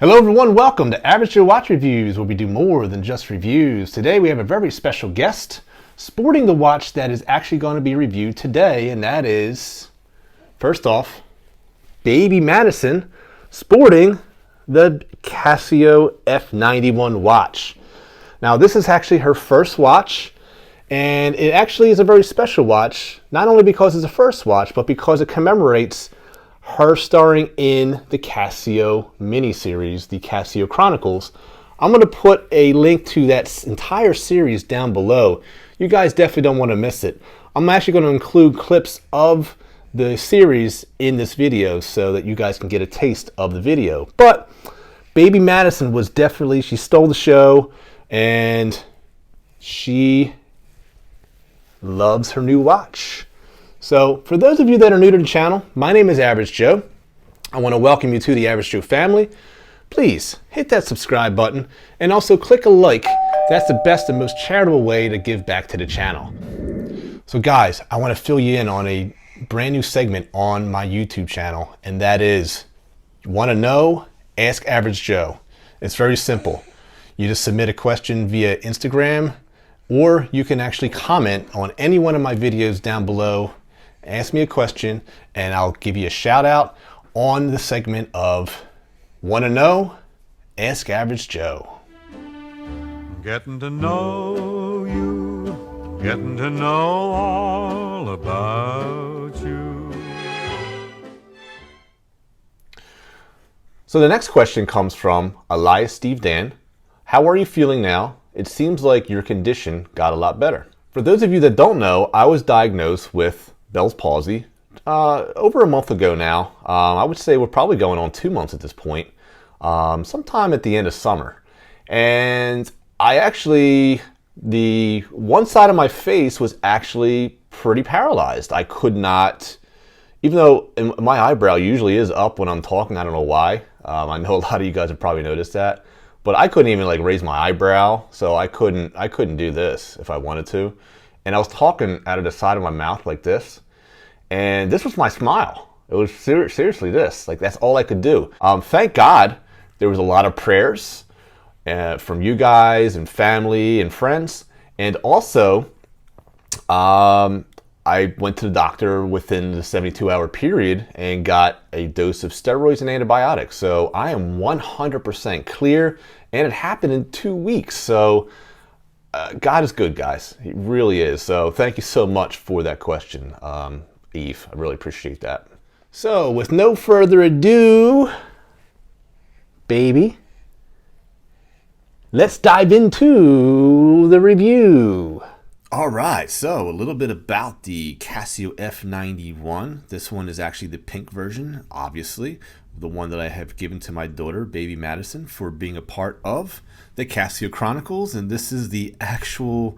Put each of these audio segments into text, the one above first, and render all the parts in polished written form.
Hello everyone, welcome to AvgJoeWatchReviews, where we do more than just reviews. Today we have a very special guest sporting the watch that is actually going to be reviewed today, and that is, first off, Baby Madison sporting the Casio F91 watch. Now this is actually her first watch, and it actually is a very special watch, not only because it's a first watch, but because it commemorates her starring in the Casio miniseries, the Casio Chronicles. I'm going to put a link to that entire series down below. You guys definitely don't want to miss it. I'm actually going to include clips of the series in this video so that you guys can get a taste of the video. But Baby Madison was definitely, she stole the show, and she loves her new watch. So for those of you that are new to the channel, my name is Average Joe. I want to welcome you to the Average Joe family. Please hit that subscribe button and also click a like. That's the best and most charitable way to give back to the channel. So guys, I want to fill you in on a brand new segment on my YouTube channel, and that is, you want to know? Ask Average Joe. It's very simple. You just submit a question via Instagram, or you can actually comment on any one of my videos down below. Ask me a question and I'll give you a shout out on the segment of Want to Know? Ask Average Joe. Getting to know you, getting to know all about you. So the next question comes from Elias Steve Dan. How are you feeling now? It seems like your condition got a lot better. For those of you that don't know, I was diagnosed with Bell's palsy over a month ago now. I would say we're probably going on 2 months at this point, sometime at the end of summer. And I actually, the one side of my face was actually pretty paralyzed. I could not, even though my eyebrow usually is up when I'm talking, I don't know why. I know a lot of you guys have probably noticed that, but I couldn't even like raise my eyebrow, so I couldn't do this if I wanted to. And I was talking out of the side of my mouth like this, and this was my smile. It was seriously this, like that's all I could do. Thank God there was a lot of prayers from you guys and family and friends, and also I went to the doctor within the 72-hour period and got a dose of steroids and antibiotics. So I am 100% clear, and it happened in 2 weeks. So God is good, guys. He really is. So thank you so much for that question, Eve. I really appreciate that. So with no further ado, baby, let's dive into the review. All right, so a little bit about the Casio F91. This one is actually the pink version, obviously, the one that I have given to my daughter, Baby Madison, for being a part of the Casio Chronicles. And this is the actual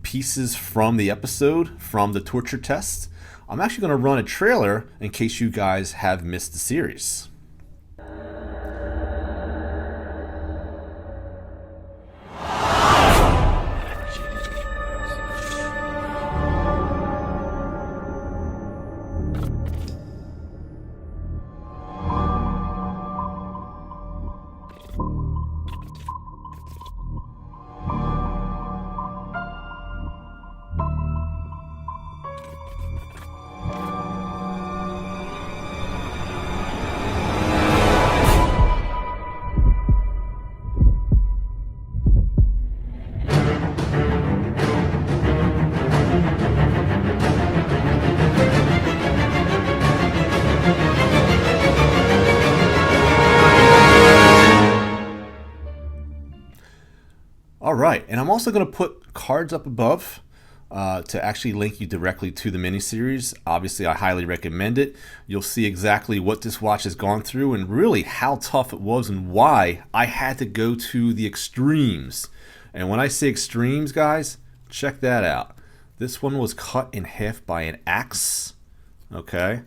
pieces from the episode, from the torture test. I'm actually going to run a trailer in case you guys have missed the series. All right, and I'm also going to put cards up above to actually link you directly to the miniseries. Obviously, I highly recommend it. You'll see exactly what this watch has gone through and really how tough it was and why I had to go to the extremes. And when I say extremes, guys, check that out. This one was cut in half by an axe. Okay.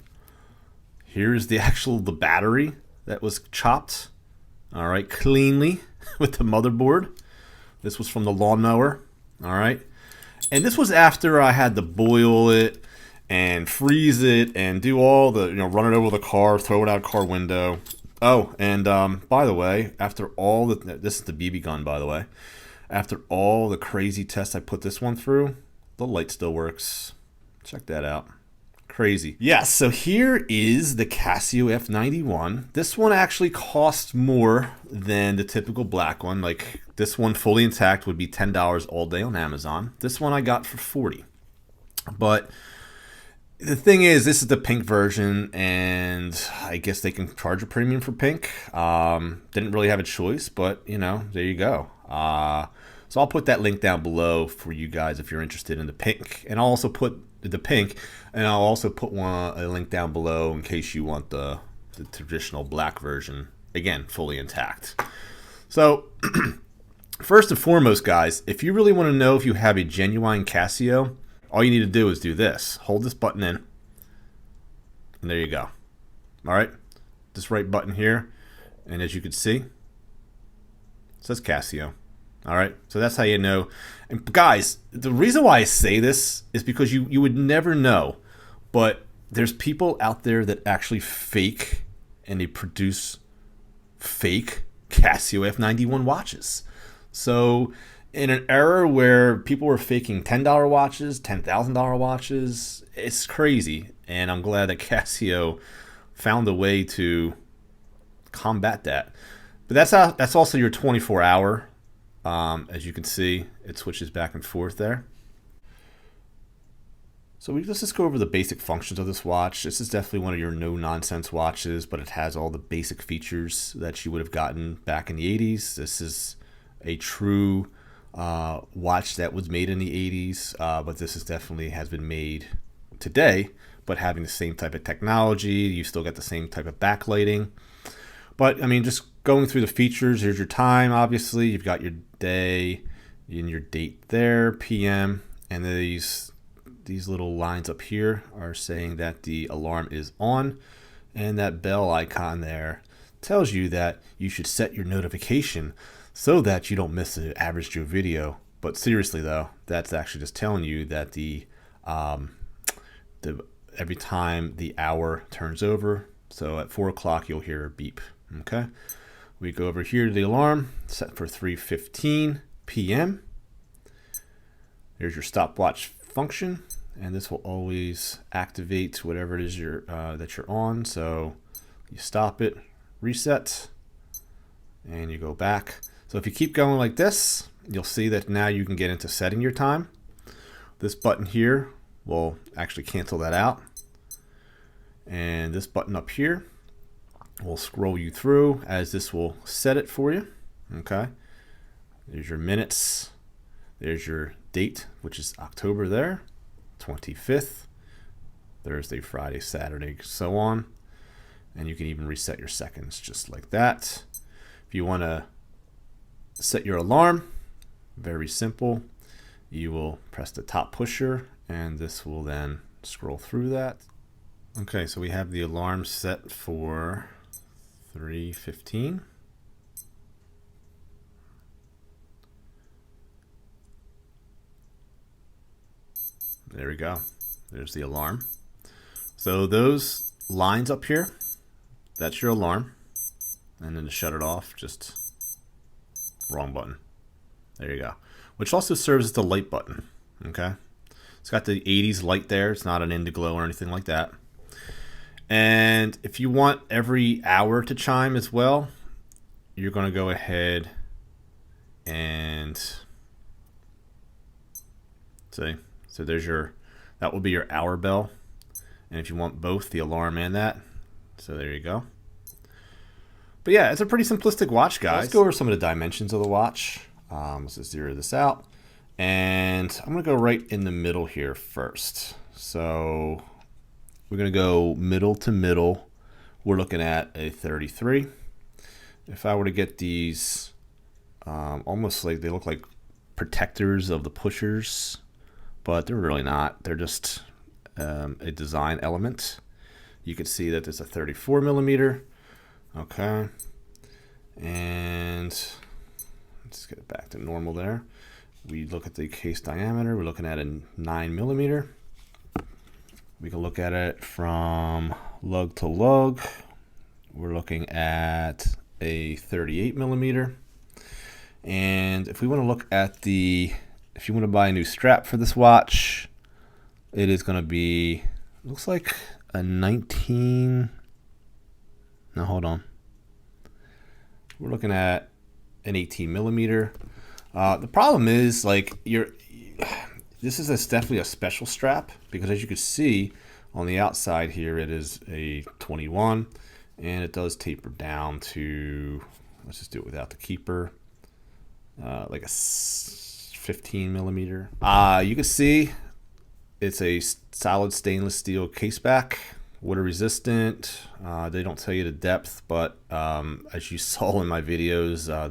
Here's the battery that was chopped. All right, cleanly with the motherboard. This was from the lawnmower, all right? And this was after I had to boil it and freeze it and do all the, run it over the car, throw it out car window. Oh, and by the way, after all this is the BB gun, by the way. After all the crazy tests I put this one through, the light still works. Check that out. Crazy. Yes, so here is the Casio F91. This one actually costs more than the typical black one. Like this one fully intact would be $10 all day on Amazon. This one I got for $40. But the thing is, this is the pink version, and I guess they can charge a premium for pink. Didn't really have a choice, but you know, there you go. So I'll put that link down below for you guys if you're interested in the pink, and I'll also put the pink, and I'll also put a link down below in case you want the traditional black version, again, fully intact. So first and foremost, guys, if you really want to know if you have a genuine Casio, all you need to do is do this. Hold this button in, and there you go. All right, this right button here, and as you can see, it says Casio. All right, so that's how you know. And guys, the reason why I say this is because you would never know, but there's people out there that actually fake and they produce fake Casio F91 watches. So in an era where people were faking $10 watches, $10,000 watches, it's crazy. And I'm glad that Casio found a way to combat that. But that's also your 24-hour. As you can see, it switches back and forth there. So let's just go over the basic functions of this watch. This is definitely one of your no-nonsense watches, but it has all the basic features that you would have gotten back in the 80s. This is a true watch that was made in the 80s, but this is definitely has been made today, but having the same type of technology. You still get the same type of backlighting. But I mean, just going through the features, here's your time, obviously. You've got your day and your date there, PM, and these little lines up here are saying that the alarm is on, and that bell icon there tells you that you should set your notification so that you don't miss the Average Joe video. But seriously though, that's actually just telling you that every time the hour turns over, so at 4 o'clock you'll hear a beep. Okay, we go over here to the alarm, set for 3:15 p.m. There's your stopwatch function, and this will always activate whatever it is that you're on. So you stop it, reset, and you go back. So if you keep going like this, you'll see that now you can get into setting your time. This button here will actually cancel that out, and this button up here will scroll you through as this will set it for you. Okay, there's your minutes, there's your date, which is October there, 25th, Thursday, Friday, Saturday, so on. And you can even reset your seconds just like that. If you want to set your alarm, very simple. You will press the top pusher, and this will then scroll through that. Okay, so we have the alarm set for 3:15. There we go. There's the alarm. So those lines up here, that's your alarm. And then to shut it off, just wrong button. There you go. Which also serves as the light button. Okay. It's got the 80s light there. It's not an Indiglo or anything like that. And if you want every hour to chime as well, you're going to go ahead and see. So there's that will be your hour bell. And if you want both the alarm and that, so there you go. But yeah, it's a pretty simplistic watch, guys. Let's go over some of the dimensions of the watch. Let's just zero this out. And I'm going to go right in the middle here first. So we're going to go middle to middle. We're looking at a 33. If I were to get these, almost like they look like protectors of the pushers, but they're really not. They're just a design element. You can see that there's a 34 millimeter. Okay. And let's get it back to normal there. We look at the case diameter. We're looking at a 9 millimeter. We can look at it from lug to lug. we're looking at a 38 millimeter. And if we want to look at if you want to buy a new strap for this watch, it is going to be, looks like a 19, no, hold on. We're looking at an 18 millimeter. The problem is, like, this is definitely a special strap, because as you can see on the outside here, it is a 21, and it does taper down to, let's just do it without the keeper, like a 15 millimeter. You can see it's a solid stainless steel caseback, water resistant. They don't tell you the depth, but as you saw in my videos,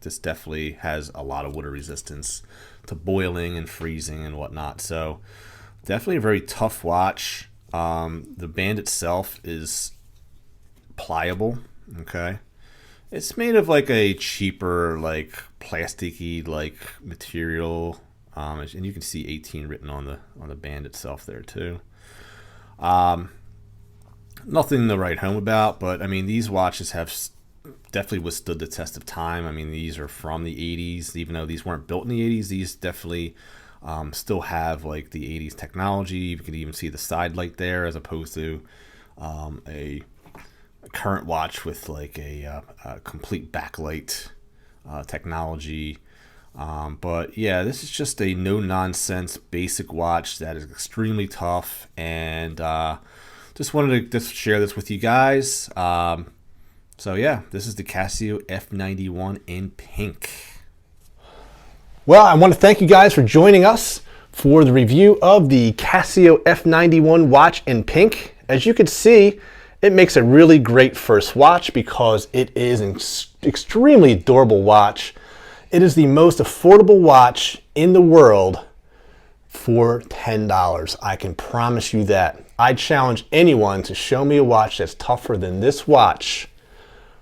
this definitely has a lot of water resistance to boiling and freezing and whatnot. So definitely a very tough watch. The band itself is pliable. Okay, it's made of like a cheaper, like plasticky like material, and you can see 18 written on the band itself there too. Nothing to write home about, but I mean, these watches have definitely withstood the test of time. I mean, these are from the 80s. Even though these weren't built in the 80s, these definitely still have like the 80s technology. You can even see the side light there, as opposed to a current watch with like a complete backlight technology. But yeah, this is just a no-nonsense basic watch that is extremely tough, and just wanted to just share this with you guys. So yeah, this is the Casio F91 in pink. Well, I want to thank you guys for joining us for the review of the Casio F91 watch in pink. As you can see, it makes a really great first watch because it is an extremely durable watch. It is the most affordable watch in the world for $10. I can promise you that. I challenge anyone to show me a watch that's tougher than this watch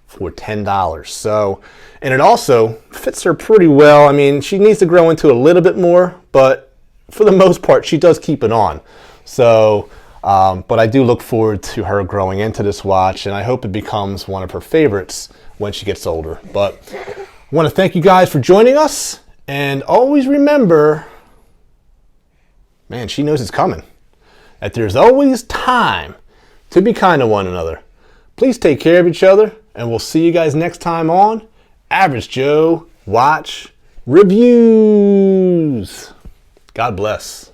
for $10. So, and it also fits her pretty well. I mean, she needs to grow into a little bit more, but for the most part, she does keep it on. So, but I do look forward to her growing into this watch, and I hope it becomes one of her favorites when she gets older. But I want to thank you guys for joining us, and always remember, man, she knows it's coming, that there's always time to be kind to one another. Please take care of each other, and we'll see you guys next time on Average Joe Watch Reviews. God bless.